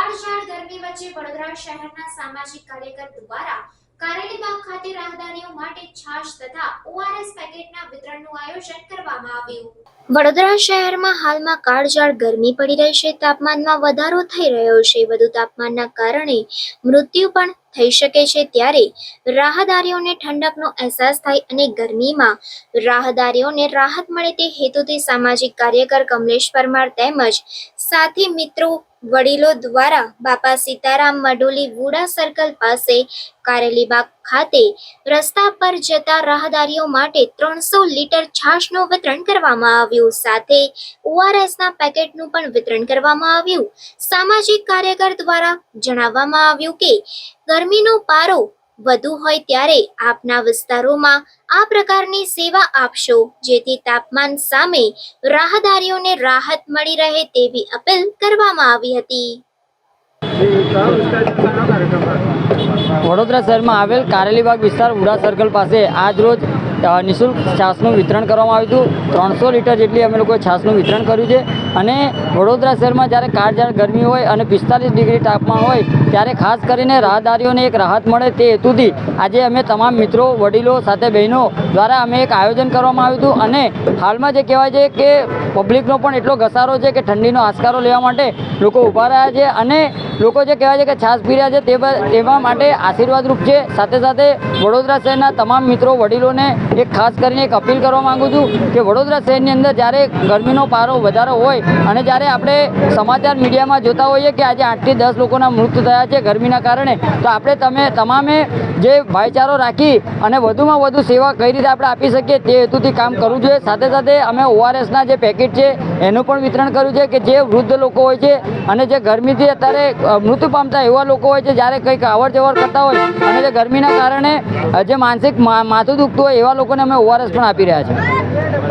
કાળઝાળ ગરમી વચ્ચે વડોદરા શહેરના સામાજિક કાર્યકર દ્વારા કારેલીબાગ ખાતે રાહદારીઓ માટે છાશ તથા ઓઆરએસ પેકેટના વિતરણનું આયોજન કરવામાં આવ્યું। વડોદરા શહેરમાં હાલમાં કાળઝાળ ગરમી પડી રહી છે। તાપમાનમાં વધારો થઈ રહ્યો છે। વધુ તાપમાનના કારણે મૃત્યુ પણ થઈ શકે છે। ત્યારે રાહદારીઓને ઠંડકનો અહેસાસ થાય અને ગરમીમાં રાહદારીઓને રાહત મળે તે હેતુથી સામાજિક કાર્યકર કમલેશ પરમાર તેમજ સાથી મિત્રો વડીલો દ્વારા બાપા સીતારામ મડોલી વુડા સર્કલ પાસે કારેલીબાગ ખાતે રસ્તા પર જતા રાહદારીઓ માટે 300 લીટર છાશનું વિતરણ કરવામાં આવ્યું। સાથે ઓઆરએસના પેકેટનું પણ વિતરણ કરવામાં આવ્યું। સામાજિક કાર્યકર દ્વારા જણાવવામાં આવ્યું કે ગરમીનો પારો વધુ હોય ત્યારે આપના વિસ્તારોમાં આ પ્રકારની સેવા આપશો જેથી તાપમાન સામે રાહદારીઓને રાહત મળી રહે તેવી અપીલ કરવામાં આવી હતી। વડોદરા શહેરમાં આવેલ કારેલીબાગ વિસ્તાર વુડા સર્કલ પાસે આજ રોજ નિઃશુલ્ક છાશનું વિતરણ કરવામાં આવ્યું હતું। 300 લીટર જેટલી અમે લોકોએ છાશનું વિતરણ કર્યું છે અને વડોદરા શહેરમાં જ્યારે કાળઝાળ ગરમી હોય અને 45 ડિગ્રી તાપમાન હોય ત્યારે ખાસ કરીને રાહદારીઓને એક રાહત મળે તે હેતુથી આજે અમે તમામ મિત્રો વડીલો સાથે બહેનો દ્વારા અમે એક આયોજન કરવામાં આવ્યું હતું અને હાલમાં જે કહેવાય છે કે પબ્લિકનો પણ એટલો ઘસારો છે કે ઠંડીનો આસ્કારો લેવા માટે લોકો ઊભા રહ્યા છે અને લોકો જે કહેવાય છે કે છાશ પી રહ્યા છે તેવા માટે આશીર્વાદરૂપ છે। સાથે સાથે વડોદરા શહેરના તમામ મિત્રો વડીલોને એક ખાસ કરીને એક અપીલ કરવા માગું છું કે વડોદરા શહેરની અંદર જ્યારે ગરમીનો પારો વધારે હોય અને જ્યારે આપણે સમાચાર મીડિયામાં જોતા હોઈએ કે આજે 8 થી 10 લોકોના મૃત્યુ થયા છે ગરમીના કારણે, તો આપણે તમામે જે ભાઈચારો રાખી અને વધુમાં વધુ સેવા કઈ રીતે આપણે આપી શકીએ તે હેતુથી કામ કરવું જોઈએ। સાથે સાથે અમે ઓઆરએસના જે પેકેટ છે એનું પણ વિતરણ કર્યું છે કે જે વૃદ્ધ લોકો હોય છે અને જે ગરમીથી અત્યારે મૃત્યુ પામતા એવા લોકો હોય છે, જ્યારે કંઈક અવર જવર કરતા હોય અને જે ગરમીના કારણે જે માનસિક માથું દુખતું હોય એવા લોકોને અમે ઓઆરએસ પણ આપી રહ્યા છીએ।